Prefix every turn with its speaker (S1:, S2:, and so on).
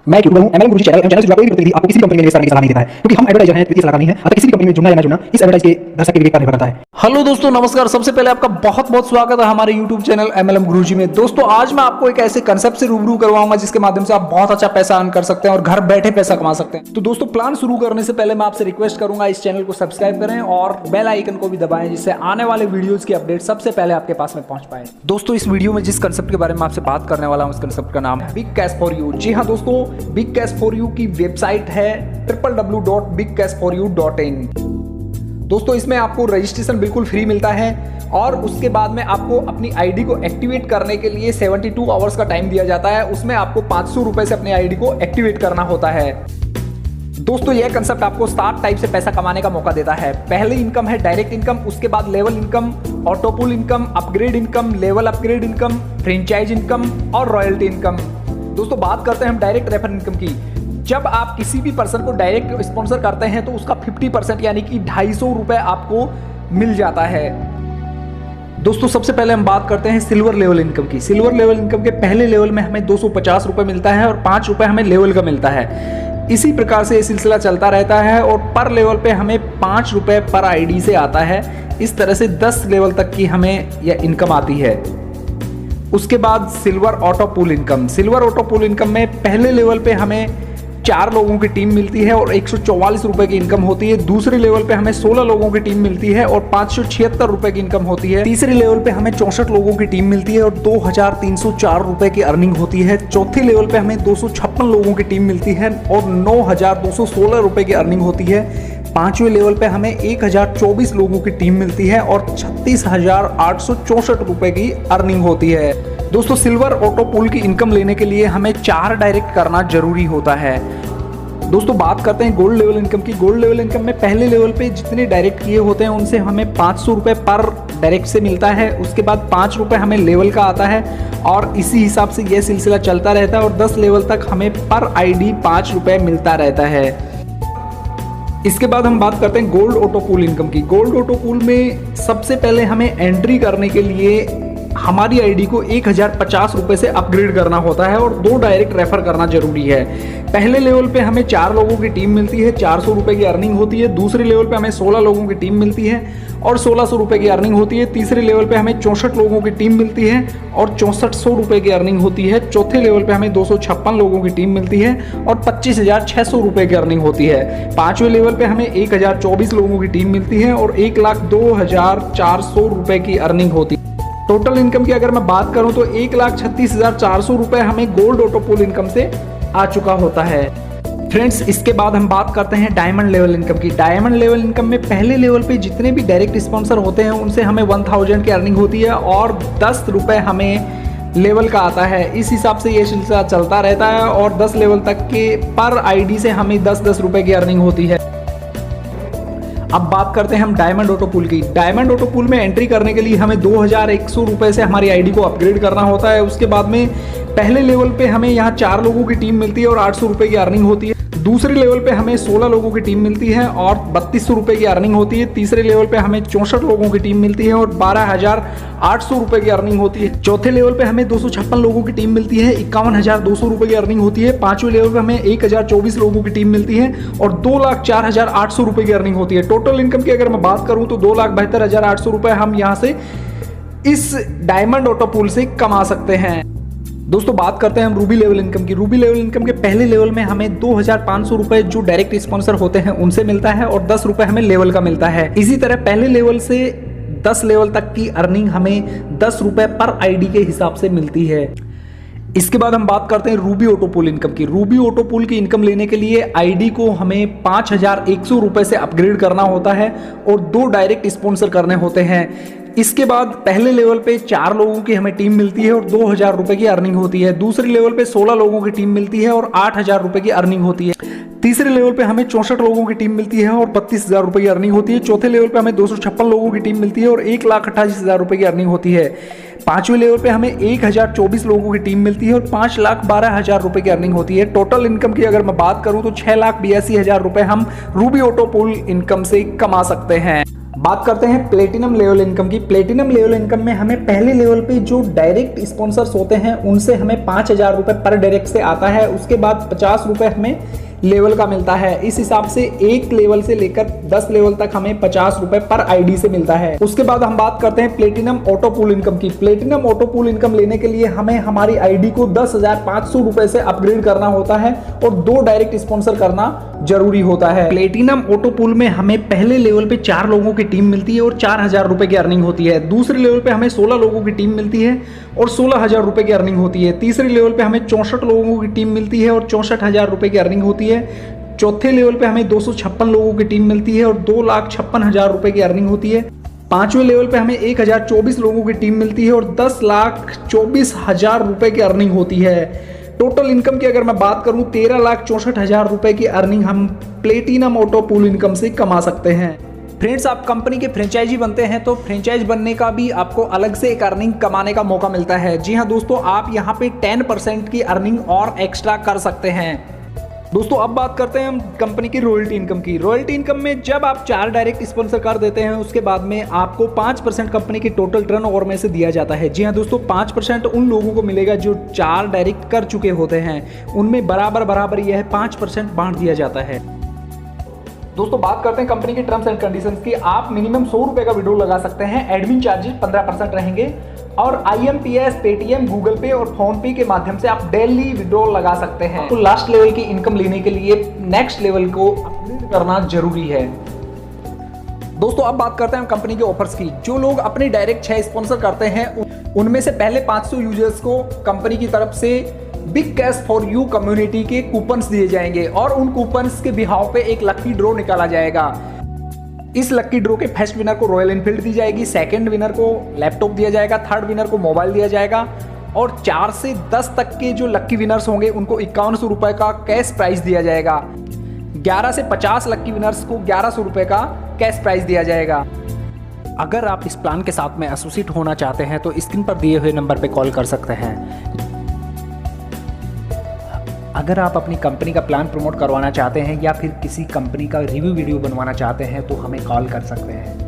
S1: मैं क्यों हूं एमएलएम गुरुजी चैनल से जुड़ा कोई भी प्रतिनिधि आपको किसी भी कंपनी में निवेश करने की सलाह नहीं देता है, क्योंकि हम एडवर्टाइजर हैं, वित्तीय सलाहकार नहीं है। अतः किसी भी कंपनी में जुड़ना या ना जुड़ना इस एडवर्टाइज के दर्शक के विवेक पर निर्भर करता है।
S2: हेलो दोस्तों, नमस्कार। सबसे पहले आपका बहुत बहुत स्वागत है हमारे YouTube चैनल एमएलएम गुरुजी में। दोस्तों, आज मैं आपको एक ऐसे कंसेप्ट से रूबरू करवाऊंगा जिसके माध्यम से आप बहुत अच्छा पैसा अर्न कर सकते हैं और घर बैठे पैसा कमा सकते हैं। तो दोस्तों, प्लान शुरू करने से पहले मैं आपसे रिक्वेस्ट करूंगा इस चैनल को सब्सक्राइब करें और बेल आइकन को भी दबाएं, जिससे आने वाले वीडियोस की अपडेट सबसे पहले आपके पास में पहुंच पाए। दोस्तों, इस वीडियो में जिस कंसेप्ट के बारे में आपसे बात करने वाला हूं, उस कंसेप्ट का नाम है बिग कैश फॉर यू। जी हाँ दोस्तों, बिग कैश फॉर यू की वेबसाइट है www.bigcashforyou.in। दोस्तों, इसमें आपको रजिस्ट्रेशन बिल्कुल फ्री मिलता है और उसके बाद में आपको अपनी आईडी को एक्टिवेट करने के लिए 72 आवर्स का टाइम दिया जाता है। उसमें आपको 500 रुपए से अपनी आईडी को एक्टिवेट करना होता है। दोस्तों, यह कंसेप्ट आपको 7 टाइप से पैसा कमाने का मौका देता है। पहली इनकम है डायरेक्ट इनकम, उसके बाद level income, ऑटोपुल income, upgrade income, level upgrade income, franchise income और रॉयल्टी इनकम। दोस्तों, बात करते हैं हम डायरेक्ट रेफर इनकम की। जब आप किसी भी पर्सन को डायरेक्ट स्पॉन्सर करते हैं तो उसका 50% यानी कि 250 रुपए आपको मिल जाता है। दोस्तों, सबसे पहले हम बात करते हैं सिल्वर लेवल इनकम की। सिल्वर लेवल इनकम के पहले लेवल में हमें 250 रुपए मिलता है और 5 रुपए हमें लेवल का मिलता है। इसी प्रकार से ये सिलसिला चलता रहता है और पर लेवल पे हमें 5 रुपए पर आईडी से आता है। इस तरह से 10 लेवल तक की हमें यह इनकम आती है। उसके बाद silver auto pool income. Silver auto pool income में पहले लेवल पे हमें 4 लोगों की टीम मिलती है और 144 रुपए की इनकम होती है। दूसरे लेवल पे हमें 16 लोगों की टीम मिलती है और 576 रुपए की इनकम होती है। तीसरे लेवल पे हमें 64 लोगों की टीम मिलती है और 2304 रुपए की अर्निंग होती है। चौथे लेवल पे हमें 256 लोगों की टीम मिलती है और 9216 रुपए की अर्निंग होती है। पांचवें लेवल पे हमें 1024 लोगों की टीम मिलती है और 36,864 रुपए की अर्निंग होती है। दोस्तों, सिल्वर ऑटो पूल की इनकम लेने के लिए हमें 4 डायरेक्ट करना जरूरी होता है। दोस्तों, बात करते हैं गोल्ड लेवल इनकम की। गोल्ड लेवल इनकम में पहले लेवल पे जितने डायरेक्ट किए होते हैं उनसे हमें 500 रुपए पर डायरेक्ट से मिलता है। उसके बाद 5 रुपए हमें लेवल का आता है और इसी हिसाब से यह सिलसिला चलता रहता है और 10 लेवल तक हमें पर आईडी 5 रुपए मिलता रहता है। इसके बाद हम बात करते हैं गोल्ड ऑटो पूल इनकम की। गोल्ड ऑटो पूल में सबसे पहले हमें एंट्री करने के लिए हमारी आईडी को 1050 रुपए से अपग्रेड करना होता है और 2 डायरेक्ट रेफर करना जरूरी है। पहले लेवल पे हमें 4 लोगों की टीम मिलती है, 400 रुपए की अर्निंग होती है। दूसरे लेवल पे हमें 16 लोगों की टीम मिलती है और 1600 रुपए की अर्निंग होती है। तीसरे लेवल पे हमें 64 लोगों की टीम मिलती है और 6400 रुपए की अर्निंग होती है। चौथे लेवल पे हमें 256 लोगों की टीम मिलती है और 25,600 रुपए की अर्निंग होती है। पांचवें लेवल पे हमें 1024 लोगों की टीम मिलती है और 1,02,400 रुपए की अर्निंग होती है। टोटल इनकम की अगर मैं बात करूं तो 1,36,400 रुपए हमें गोल्ड ऑटो पूल इनकम से आ चुका होता है। फ्रेंड्स, इसके बाद हम बात करते हैं डायमंड लेवल इनकम की। डायमंड लेवल इनकम में पहले लेवल पे जितने भी डायरेक्ट स्पॉन्सर होते हैं उनसे हमें 1000 की अर्निंग होती है और 10 रुपए हमें लेवल का आता है। इस हिसाब से ये सिलसिला चलता रहता है और 10 लेवल तक के पर आईडी से हमें 10-10 रुपए की अर्निंग होती है। अब बात करते हैं हम डायमंड ऑटो पूल की। डायमंड ऑटो पूल में एंट्री करने के लिए हमें 2100 रुपए से हमारी आईडी को अपग्रेड करना होता है। उसके बाद में पहले लेवल पे हमें यहाँ 4 लोगों की टीम मिलती है और 800 रुपए की अर्निंग होती है। दूसरे लेवल पे हमें 16 लोगों की टीम मिलती है और 3200 रुपए की अर्निंग होती है। तीसरे लेवल पे हमें 64 लोगों की टीम मिलती है और 12,800 रुपए की अर्निंग होती है। चौथे लेवल पे हमें 256 लोगों की टीम मिलती है, 51,200 रुपए की अर्निंग होती है। पांचवें लेवल पे हमें 1024 लोगों की टीम मिलती है और 2,04,800 रुपए की अर्निंग होती है। टोटल इनकम की अगर मैं बात करूं तो 2,72,800 रुपए हम यहाँ से इस डायमंड ऑटो पूल से कमा सकते हैं। दोस्तों, बात करते हैं हम रूबी लेवल इनकम की। रूबी लेवल इनकम के पहले लेवल में हमें 2,500 रुपए जो डायरेक्ट स्पॉन्सर होते हैं उनसे मिलता है और 10 रुपए हमें लेवल का मिलता है। इसी तरह पहले लेवल से 10 लेवल तक की अर्निंग हमें 10 रुपए पर आईडी के हिसाब से मिलती है। इसके बाद हम बात करते हैं रूबी ऑटो पूल इनकम की। रूबी ऑटो पूल की इनकम लेने के लिए आईडी को हमें 5,100 रुपए से अपग्रेड करना होता है और 2 डायरेक्ट स्पॉन्सर करने होते हैं। इसके बाद पहले लेवल पे 4 लोगों की हमें टीम मिलती है और 2,000 रुपए की अर्निंग होती है। दूसरे लेवल पे 16 लोगों की टीम मिलती है और 8,000 रुपए की अर्निंग होती है। तीसरे लेवल पे हमें 64 लोगों की टीम मिलती है और 32,000 रुपए की अर्निंग होती है। चौथे लेवल पे हमें 256 लोगों की टीम मिलती है और 1,28,000 रुपए की अर्निंग होती है। पांचवें लेवल पे हमें 1,024 लोगों की टीम मिलती है और 5,12,000 रुपए की अर्निंग होती है। टोटल इनकम की अगर मैं बात करूं तो 6,82,000 रुपए हम रूबी ऑटो पूल इनकम से कमा सकते हैं। बात करते हैं प्लेटिनम लेवल इनकम की। प्लेटिनम लेवल इनकम में हमें पहले लेवल पे जो डायरेक्ट स्पॉन्सर्स होते हैं उनसे हमें 5,000 रुपये पर डायरेक्ट से आता है। उसके बाद 50 रुपये हमें लेवल का मिलता है। इस हिसाब से एक लेवल से लेकर 10 लेवल तक हमें 50 रुपए पर आईडी से मिलता है। उसके बाद हम बात करते हैं प्लेटिनम ऑटो पूल इनकम की। प्लेटिनम ऑटो पूल इनकम लेने के लिए हमें हमारी आईडी को 10,500 रुपए से अपग्रेड करना होता है और 2 डायरेक्ट स्पॉन्सर करना जरूरी होता है। प्लेटिनम ऑटो पूल में हमें पहले लेवल पे 4 लोगों की टीम मिलती है और 4,000 रुपए की अर्निंग होती है। दूसरे लेवल पे हमें 16 लोगों की टीम मिलती है और 16,000 रुपए की अर्निंग होती है। तीसरे लेवल पे हमें 64 लोगों की टीम मिलती है और 64,000 रुपए की अर्निंग होती है। चौथे लेवल पे हमें 256 लोगों की टीम मिलती है और 2,56,000 रुपए की अर्निंग होती है। पांचवें लेवल पे हमें 1,024 लोगों की टीम मिलती है और 10,24,000 रुपए की अर्निंग होती है। टोटल इनकम की अगर मैं बात करूं 13,64,000 रुपए की अर्निंग हम प्लेटिनम ऑटो पूल इनकम से कमा सकते हैं। फ्रेंड्स, आप कंपनी के फ्रेंचाइजी बनते हैं तो फ्रेंचाइज बनने का भी आपको अलग से एक अर्निंग कमाने का मौका मिलता है। जी हाँ दोस्तों, आप यहाँ पे 10% की अर्निंग और एक्स्ट्रा कर सकते हैं। दोस्तों अब बात करते हैं हम कंपनी की रॉयल्टी इनकम की। रॉयल्टी इनकम में जब आप 4 डायरेक्ट स्पॉन्सर कर देते हैं उसके बाद में आपको 5% कंपनी की टोटल टर्नओवर में से दिया जाता है। जी हाँ दोस्तों, 5% उन लोगों को मिलेगा जो 4 डायरेक्ट कर चुके होते हैं, उनमें बराबर यह 5% बांट दिया जाता है। दोस्तों बात करते हैं कंपनी की टर्म्स एंड कंडीशंस की। आप मिनिमम 100 रुपए का विड्रॉ लगा सकते हैं। एडमिन चार्जेस 15% रहेंगे और IMPS, पेटीएम, गूगल पे और फोन पे के माध्यम से आप डेली विड्रॉल लगा सकते हैं। तो लास्ट लेवल की इनकम लेने के लिए नेक्स्ट लेवल को अपग्रेड करना जरूरी है। दोस्तों अब बात करते हैं हम कंपनी के ऑफर्स की। जो लोग अपने डायरेक्ट 6 स्पॉन्सर करते हैं उनमें से पहले 500 यूजर्स को कंपनी की तरफ से big cash for you community के कूपन्स दिए जाएंगे और उन कूपन्स के बिहाव पे एक लकी ड्रॉ निकाला जाएगा। इस लकी ड्रॉ के फर्स्ट विनर को रॉयल एनफील्ड दी जाएगी, सेकंड विनर को लैपटॉप दिया जाएगा, थर्ड विनर को मोबाइल दिया जाएगा और 4 से 10 तक के जो लकी विनर्स होंगे उनको 5100 रुपए का कैश प्राइज दिया जाएगा। 11 से 50 लकी विनर्स को 1100 रुपए का कैश प्राइज दिया जाएगा। अगर आप इस प्लान के साथ में एसोसिएट होना चाहते हैं तो स्क्रीन पर दिए हुए नंबर पर कॉल कर सकते हैं। अगर आप अपनी कंपनी का प्लान प्रमोट करवाना चाहते हैं या फिर किसी कंपनी का रिव्यू वीडियो बनवाना चाहते हैं तो हमें कॉल कर सकते हैं।